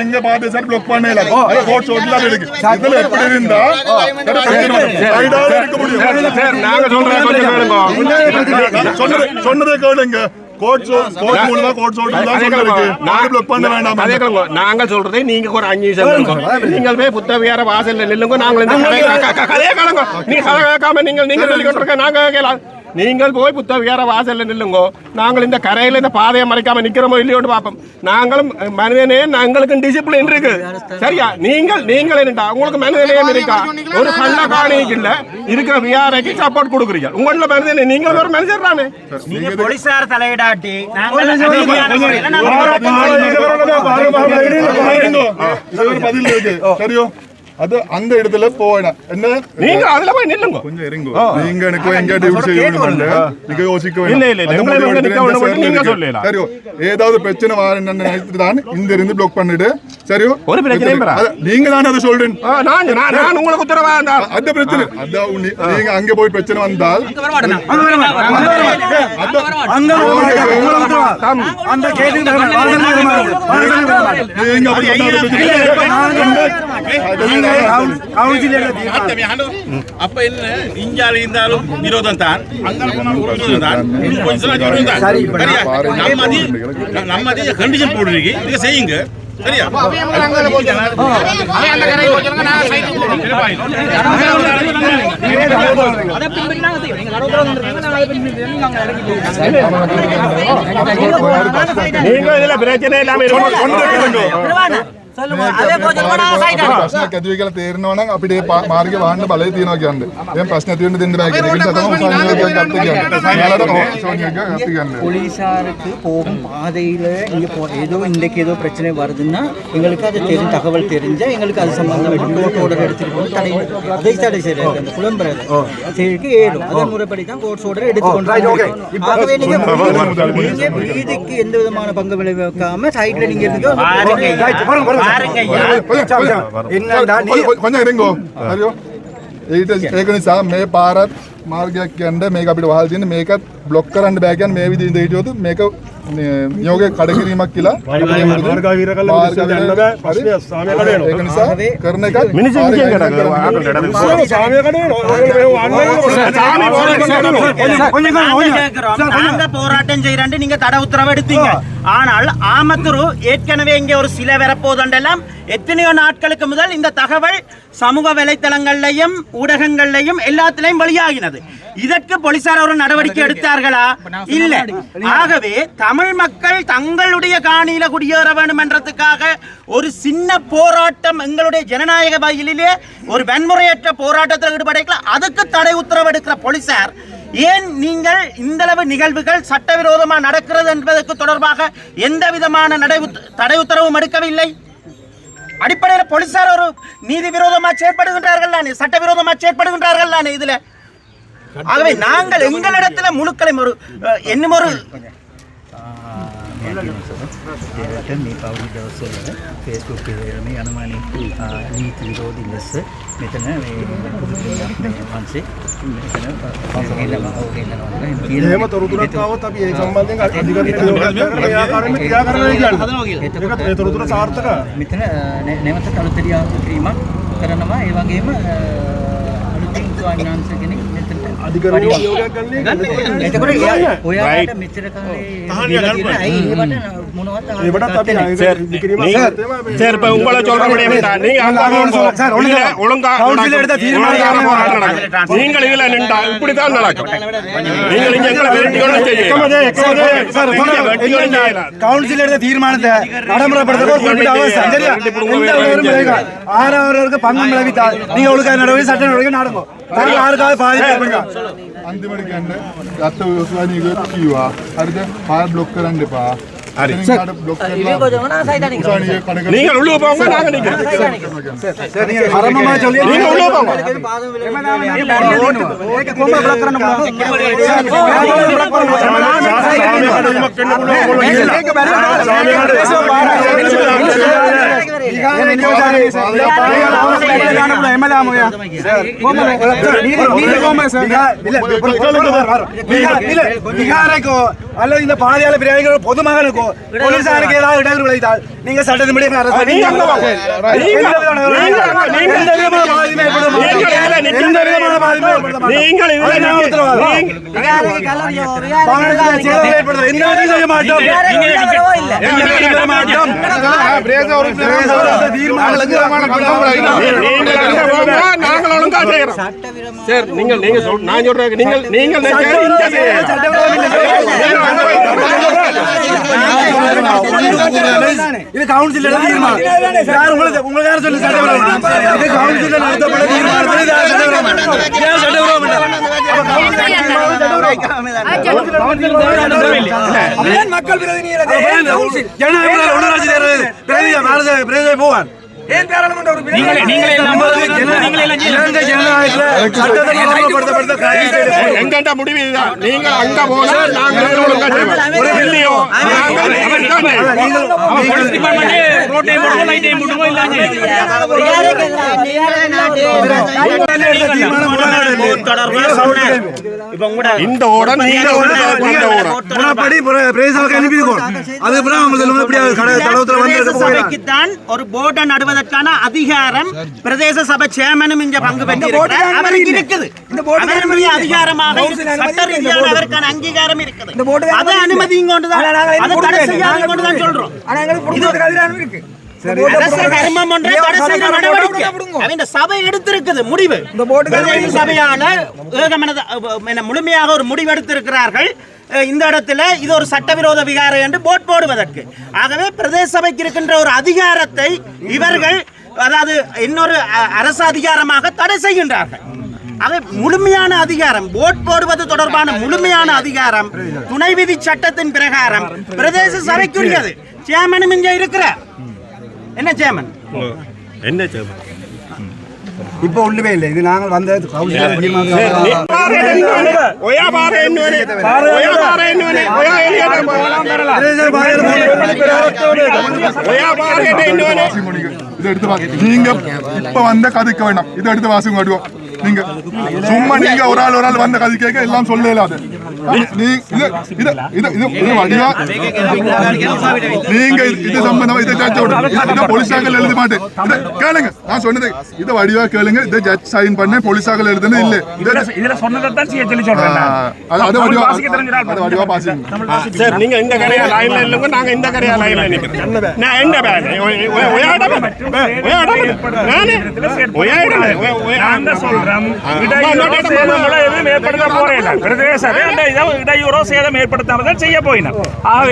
எங்க பாத்து sir black பண்ணல கோட் ஷோட்ல இருக்கு இதுல எப்படி இருந்தா இருக்க முடியும் சார் நாங்க சொல்றோம் கொஞ்சம் கேளுங்க சொன்னதே கேளுங்க நாங்கள் சொல்றதை நீங்க ஒரு 5 நிமிஷம் நீங்கள் போய் புத்த வியார வாசல்ல நில்லுங்க நாங்கள் கதையை கலங்க நீ கதை கேட்காம நீங்கள் நாங்க கேட்கலாம் நீங்கள் போய் புத்த வியார வாசல்ல நில்லுங்கோ நாங்கள் இந்த கரையில இந்த பாதையை மறைக்காம நிக்கிறோமோ இல்லையோன்னு பார்ப்போம் நாங்களும் மனிதனே எங்களுக்கு டிசிப்ளின் இருக்கு சரியா நீங்கள் என்னடா உங்களுக்கு மனிதநேயம் இருக்கா ஒரு கண்ண காணிக்கு இல்ல இருக்கிற வியாரைக்கு சப்போர்ட் கொடுக்குறீங்க உங்களோட மனிதனே நீங்கள் ஒரு மனுஷர் தானே போலீசார் தலையிடாட்டி பதில் இருக்கு சரியோ அது அந்த இடத்துல போவேன் என்ன நீங்க அதுல போய் நில்லுங்க கொஞ்சம் இருங்க நீங்க எனக்கு எங்க டியூட்டி செய்யணும் நீங்க யோசிக்க வேண்டாம் நீங்க சொல்லலாம் சரியோ ஏதாவது பிரச்சனை வரணும்னு நினைத்து தான் இந்த இருந்து பிளாக் பண்ணிட்டு சரியோ ஒரு பிரச்சனை இல்ல நீங்க தான் அதை சொல்றீங்க நான் உங்களுக்கு உத்தரவா அந்த பிரச்சனை அத நீங்க அங்க போய் பிரச்சனை வந்தால் அந்த கேட்டு அப்ப என்ன இஞ்சால இருந்தாலும் விரோதம் தான் நம்ம கண்டிஷன் போடுறீங்க இதை செய்யுங்க சரியா நீங்க இதுல பிரச்சனை இல்லாம ප්‍රශ්න ඇතිවේ කියලා තේරෙනවා නම් අපිට ඒ මාර්ගේ වහන්න බලය තියෙනවා කියන්නේ. එහෙනම් ප්‍රශ්න ඇති වෙන්න දෙන්න බෑ කියන එක නිසා තමයි සෝනියාගේ ගත්ත කියන්නේ. போலீசாருக்கு போகும் பாதையில் ஏதோ இன்றைக்கு ஏதோ பிரச்சனை வருதுன்னா எங்களுக்கு அது தகவல் தெரிஞ்சா எங்களுக்கு அது சம்பந்தம் கோர்ட் ஆர்டர் எடுத்துட்டு போய் தடை செய்யறாங்க அந்த புலம்பெயர் செய்திக்கு ஏறும் அதன் முறைப்படி தான் கோர்ட் ஆர்டர் எடுத்துக்கொண்டு ஆகவே நீங்க வீதிக்கு எந்த விதமான பங்கு விளைவிக்காம சைட்ல நீங்க இருந்து கொஞ்சம் இருங்கோ හරියෝ ඒක නිසා මේ පාරත් මාර්ගයක් යන්න මේක අපිට වහල් තියෙන මේකත් බ්ලොක් කරන්න බෑ කියන්නේ මේ විදිහින් හිටියොත් මේක නියෝගයේ කඩකිරීමක් කියලා මාර්ග විර කළා යන්න බෑ ප්‍රශ්නය සාමය කඩේනවා ඒක නිසා කරන එක මිනිස්සු நாங்க போராட்டம் செய்யறாண்டு நீங்க தடை உத்தரவு எடுத்தீங்க ஆனால் ஆமத்தூர் ஏற்கனவே இங்கே ஒரு சில வரப்போதெல்லாம் எத்தனையோ நாட்களுக்கு முதல் இந்த தகவல் சமூக வலைத்தளங்கள்லையும் ஊடகங்கள்லையும் எல்லாத்திலையும் வெளியாகினது இதற்கு போலீசார் ஒரு நடவடிக்கை எடுத்தார்களா இல்ல ஆகவே தமிழ் மக்கள் தங்களுடைய காணியில குடியேற வேண்டும் என்றதுக்காக ஒரு சின்ன போராட்டம் எங்களுடைய ஜனநாயக வகையிலே ஒரு வன்முறையற்ற போராட்டத்தில் ஈடுபடலாம் அதுக்கு தடை உத்தரவு எடுக்கிற போலீசார் ஏன் நீங்கள் இந்தளவு நிகழ்வுகள் சட்டவிரோதமாக நடக்கிறது என்பதற்கு தொடர்பாக எந்த விதமான தடை உத்தரவும் எடுக்கவில்லை அடிப்படையில் போலீசார் ஒரு நீதி விரோதமாக செயற்படுகின்றார்கள் தானே சட்டவிரோதமாக செயற்படுகின்றார்கள் தானே இதுல ஆகவே நாங்கள் எங்களிடத்தில் முழுக்களை ஒரு என்னும் ஒரு මේ පෞද්ගලික දවස්වල Facebook එකේ මේ අනුමානික නීති විරෝධී ලෙස මෙතන මේ වංශේ මෙතන එහෙම තොරතුරක් ආවොත් අපි ඒ සම්බන්ධයෙන් අධිකරණයට ඒ ආකාරයෙන් ක්‍රියා කරනවා කියන්නේ. ඒ තොරතුර සාර්ථක. මෙතන නැවත කලතරියා කිරීමක් කරනවා ඒ වගේම අලුතින් ස්වාමීන් කෙනෙක් මෙතන අධිකරණ යෝගයක් ගන්නේ. එතකොට ඔයාලට මෙච්චර කාලේ ඒවටත් අපි சார் இப்ப உங்களை சொல்ற முடியும் நீங்க ஒழுங்கா கவுன்சில் எடுத்த தீர்மானம் நீங்கள் இதுல நின்றா இப்படித்தான் நடக்கும் நீங்கள் இங்க எங்களை கவுன்சில் எடுத்த தீர்மானத்தை நடைமுறைப்படுத்த குறிப்பிட்ட அவசியம் சரியா ஆறாவருக்கு பங்கு விளைவித்தால் நீங்க ஒழுங்காக நடவடிக்கை சட்ட நடவடிக்கை நடக்கும் யாருக்காவது பாதிப்பு අන්තිමට කියන්නේ ගත්ත විශ්වාසීව කිව්වා හරිද පාර බ්ලොක් කරන්න එපා හරි நீங்கள் உள்ள போங்க நாங்க நிக்கிறோம் சார் நீங்க ஆரம்பமா சொல்லி நீங்க உள்ள போங்க ඒක කොහොමද බ්ලොක් කරන්න පුළුවන් அல்லது இந்த பாதையாளர் பிரியாணிகள் பொதுமகனுக்கோ போலீசாருக்கு ஏதாவது இடையூறு விளைத்தால் நீங்க சட்டத்தின்படி நாங்கள் ஒழுங்கா செய்யறோம் சார். நீங்கள் நான் சொல்றேன் நீங்கள் இது கவுன்சில் உங்களுக்கு யாரும் சொல்லி இது கவுன்சில் நடத்தப்பட மக்கள் பிரதிநிதி போவான் எங்கண்ட முடிவு இதுதான். நீங்க அங்க போனா நாங்கள் ஒழுங்கா செய்வோம். இல்லையோ இந்த ஓடம் ஒரு போர்டை நடுவதற்கான அதிகாரம் பிரதேச சபை சேர்மனும் இங்க பங்கு பெற்றிருக்கிறார். அவருக்கு இருக்குது. அவருடைய அதிகாரமாக சட்ட ரீதியான அதற்கான அங்கீகாரம் இருக்குது. அதை அனுமதியும் கொண்டுதான் அதை தடை செய்யாத கொண்டுதான் சொல்றோம். சபை எடுத்திருக்குது முடிவு. சபையான முழுமையாக ஒரு முடிவு எடுத்திருக்கிறார்கள். இந்த இடத்துல இது ஒரு சட்டவிரோத விகாரம் என்று போட் போடுவதற்கு. ஆகவே பிரதேச சபைக்கு இருக்கின்ற ஒரு அதிகாரத்தை இவர்கள் அதாவது இன்னொரு அரசு அதிகாரமாக தடை செய்கின்றார்கள். ஆக முழுமையான அதிகாரம் போட் போடுவது தொடர்பான முழுமையான அதிகாரம் துணை விதி சட்டத்தின் பிரகாரம் பிரதேச சபைக்குரியது. சேர்மனும் இங்க இருக்கிற என்ன சேர்மன் இப்ப ஒண்ணுமே இல்லை. இது நாங்கள் வந்த நீங்க இப்ப வந்த கதைக்க வேண்டாம். இதை எடுத்து வாசிங்க விடுவோம். நீங்க சும்மா நீங்க ஒரு ஆள் வந்த கதை கேட்க எல்லாம் சொல்லலாது. நீங்க இது சம்பந்தமா இதை போலீஸாக்கள் எழுத மாட்டேன் கேளுங்க. நான் சொன்னது இதை வடிவா கேளுங்க. இதை ஜட்ஜ் சைன் பண்ண போலீஸாக்கள் எழுதுன்னு இல்ல. சார் நீங்க இந்த கரையா லைன்ல இல்லங்க. நாங்க இந்த கரையா லைன்ல நிக்கிறோம். நான் என்ன பேன் செய்ய போயினோம்.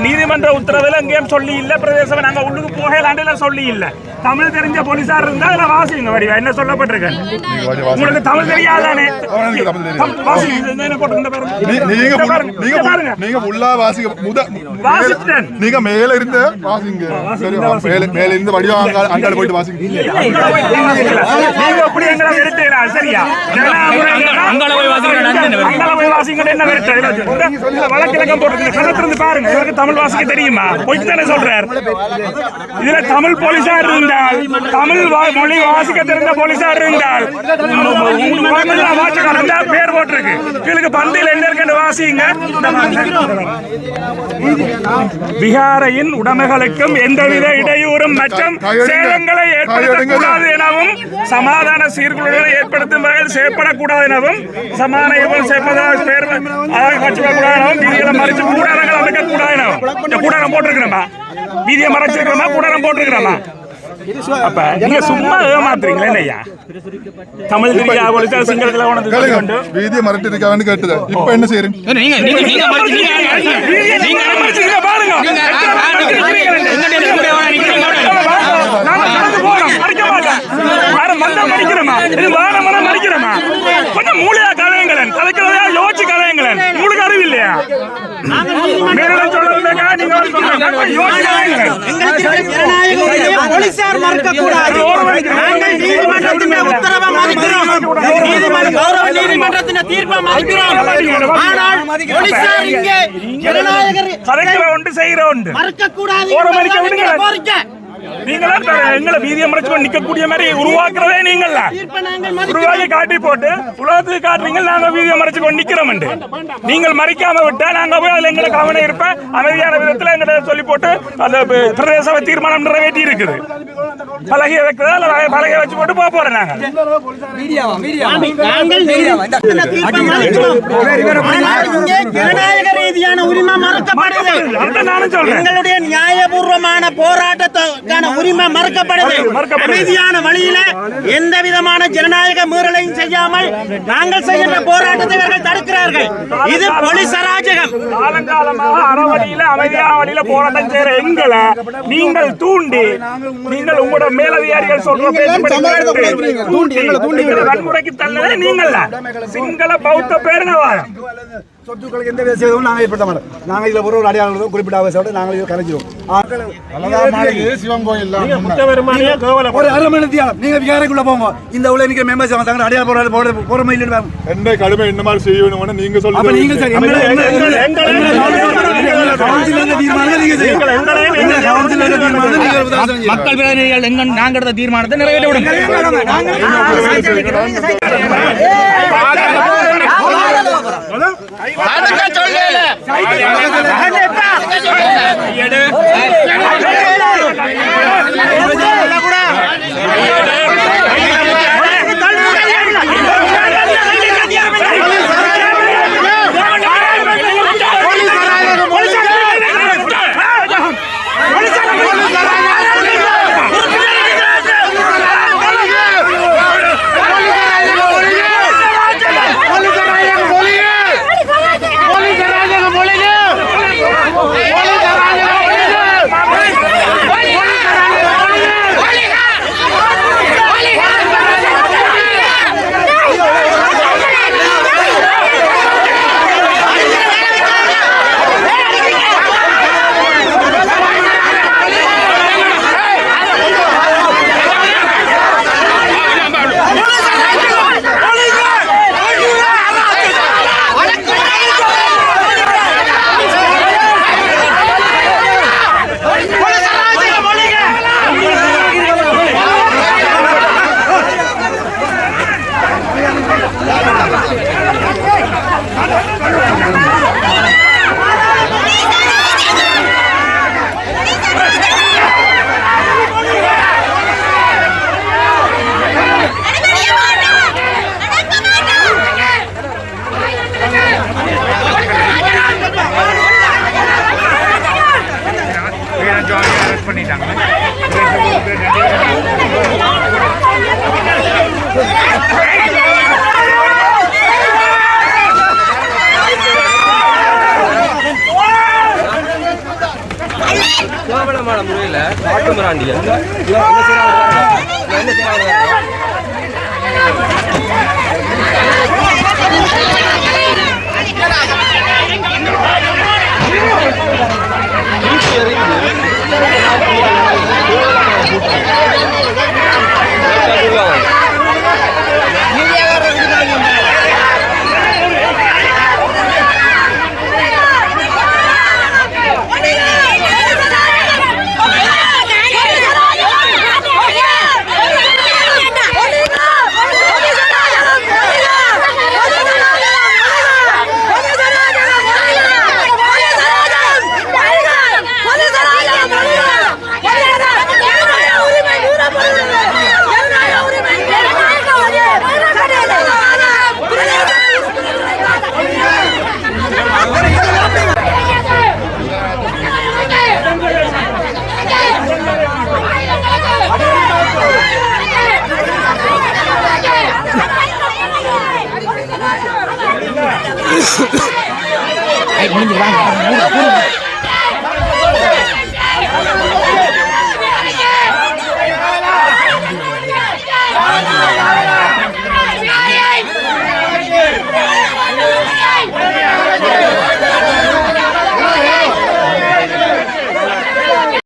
நீதிமன்ற உத்தரவில் எங்கேயும் சொல்லி இல்ல. பிரதேச நாங்க உள்ளுக்கு போகலாண்டு சொல்லி இல்ல. தமிழ் தெரிஞ்ச போலீசார் இருந்தா அதுல வாசிங்க வடிவா என்ன சொல்லப்பட்டிருக்கு. உங்களுக்கு தமிழ் தெரியாதானே? நீங்க உள்ளா வாசிங்க. நீங்க மேல இருந்து வாசிங்க. மேல இருந்து வடிவா அங்கால போயிட்டு வாசிங்க. சரியா வழக்கிழக்கம் போட்டு பாருங்க. இவருக்கு தமிழ் வாசிக்க தெரியுமா? போயிட்டு தானே சொல்றார். இதுல தமிழ் போலீசார் இருந்தால் தமிழ் மொழி வாசிக்க தெரிந்த போலீசார் இருந்தால் பேர் போட்டிருக்கு. இதுக்கு பந்தியில் என்ன இருக்கு வாசிங்க. விகாரையின் உடைமைகளுக்கும் எந்தவித இடையூறும் மற்றும் சேதங்களை ஏற்படுத்தக்கூடாது எனவும் சமாதான சீர்குலைகளை ஏற்படுத்தும் வகையில் செயற்படக்கூடாது எனவும் சமான வீதிகளை மறைச்சு கூடாரங்கள் அமைக்கக்கூடாது எனவும் கூடாரம் போட்டிருக்கிறோமா? வீதியை மறைச்சிருக்கிறோமா? கூடாரம் போட்டிருக்கிறோமா? அப்ப நீங்க சும்மா ஏமாத்துறீங்களே இல்லையா? தமிழ் தெரியா போலீஸ் சிங்களத்துல உணர்ந்து வீதியை மறைட்டு இருக்கான்னு கேட்டது. இப்ப என்ன செய்யறீங்க? கொஞ்சம் மூளையா கதைங்களேன். கதைக்கிறதா யோசிச்சு கதைங்களேன். உங்களுக்கு அறிவு இல்லையா? போலீசார் மறுக்கக்கூடாது. நீதிமன்றத்தின் உத்தரவை மதிக்கிறோம். நீதிமன்றத்தின் தீர்ப்பை மதிக்கிறோம். ஆனால் போலீசார் இங்கே ஜனநாயகர் கதைக்கிற ஒன்று செய்கிற ஒன்று மறுக்கக்கூடாது. நீங்களா எங்களை வீதியை மறைச்சு நிக்கக்கூடிய மாதிரி உருவாக்குறதே நீங்கள உருவாக்கி காட்டி போட்டு உலகத்துக்கு காட்டுறீங்க. நாங்க வீதியை மறைச்சு கொண்டு நிக்கிறோம். நீங்கள் மறைக்காம விட்டா நாங்க போய் அதுல எங்களை கவனம் இருப்ப அமைதியான விதத்துல எங்களை சொல்லி போட்டு அந்த பிரதேச சபை தீர்மானம் நிறைவேற்றி இருக்குது. பலகையை வைக்கிறதா இல்ல பலகையை வச்சு போட்டு போக போறோம். நாங்க ஜனநாயக ரீதியான உரிமை மறுக்கப்படுது. எங்களுடைய நியாயபூர்வமான போராட்டத்துக்கான உரிமை மறுக்கப்படுது. அமைதியான வழியில எந்த விதமான ஜனநாயக மீறலையும் செய்யாமல் நாங்கள் செய்கின்ற போராட்டத்தை இவர்கள் தடுக்கிறார்கள். இது போலீஸ் அராஜகம். காலங்காலமாக அறவழியில அமைதியான வழியில போராட்டம் செய்யற எங்களை நீங்கள் தூண்டி நீங்கள் உங்களோட மேலதிகாரிகள் சொல்ற வன்முறைக்கு தள்ளதே நீங்கள் சிங்கள பௌத்த பேரினவாதம். சொத்துக்களுக்கு எந்த விதம் நாங்கள் ஏற்படுத்த மாட்டோம். நாங்கள் இதில் ஒரு அடையாளம் குறிப்பிட்ட அவசியம் நாங்கள் இதை கரைஞ்சிடுவோம். சிவன் கோயில் ஒரு அரை மணி தியானம் நீங்கள் விகாரைக்குள்ள போங்க. இந்த உள்ள நிற்கிற மெம்பர்ஸ் தங்க அடையாள போற மயில் என்ன கடுமை என்ன மாதிரி செய்யணும் நீங்க சொல்லுங்க. நீங்கள் சரி மக்கள் பிரதிநிதிகள் எங்க நாங்கள் எடுத்த தீர்மானத்தை நிறைவேற்ற விடுங்க. முறையில் காட்டு மிராண்டிகள்